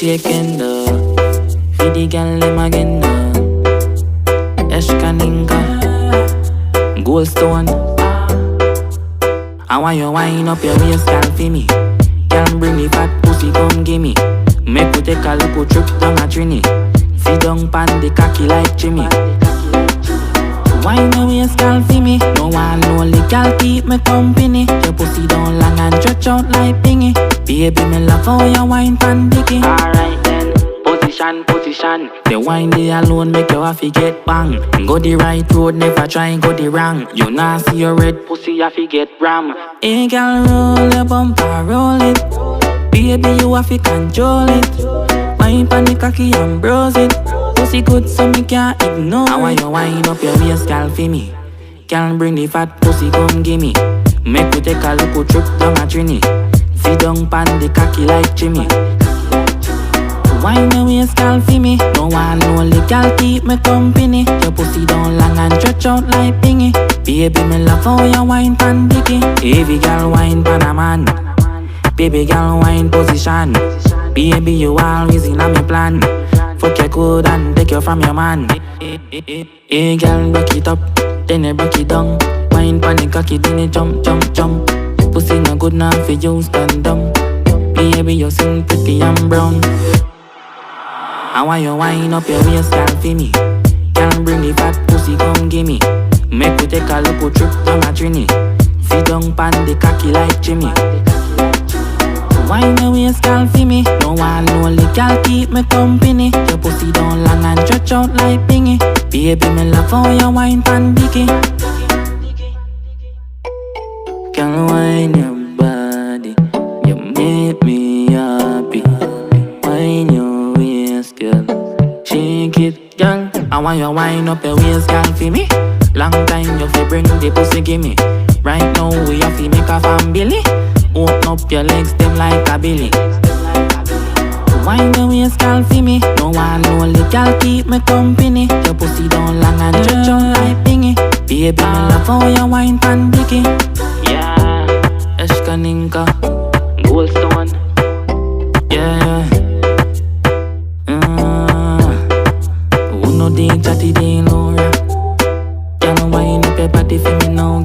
shaking the feed the girl them again Eshkaninka Goldstone I want you wind up your waist, girl, for me. Can bring the fat pussy, come gimme. Make we take a look trip down a trini. Sit down pan the cocky like Jimmy. Wind your waist, girl, for me. No one lonely girl keep me company. Your pussy down long and stretch out like pingy. Baby, me love how you wine pan dicky. Alright then, position. The wine they alone make you have to get bang. Go the right road, never try go the wrong. You nah see your red pussy, have to get ram. Hey girl, roll your bumper, roll it. Baby, you have to control it. Wine pan the cocky and browse it. Pussy good so me can't ignore it. I want you wind up your waist, girl, for me. Can bring the fat pussy, come gimme. Make we take a look trip down a trini. Sit down pan the cocky like Jimmy. Wine your waist, girl, for me. No one only girl keep me company. Your pussy down long and stretch out like pingy. Baby, me love how you wine pan dicky. Heavy girl wine pan a man. Baby girl wine position. Baby, you always in a me plan. Fuck you good and take you from your man. Hey girl, rock it up, then you rock it down. Wine pan the cocky, then you jump. Pussy no good now for you stand down. Baby, you sing pretty and brown. I want you wind up your waist, girl, for me. Can bring the fat pussy, come gimme. Make we take a look trip down a trini. Sit down pan the cocky like Jimmy. Wind your waist, girl, for me. No one only girl keep me company. Your pussy down long and stretch out like pingy. Baby, me love how you wine pan dicky. Can wine your body, you make me happy. Wine your waist, girl, shake it, girl. I want you wind up your waist, girl, for me. Long time you fi bring the pussy, gimme. Right now we have to make a family. Open up your legs, them like a billy. Wind your waist, girl, for me. No one only girl keep me company. Your pussy down long and stretch out like pingy. Baby, me love how you wine pan dicky. Yeah, Eshkaninka Goldstone. Yeah. Who know the chatty day, Laura? Can wine up your body for me now,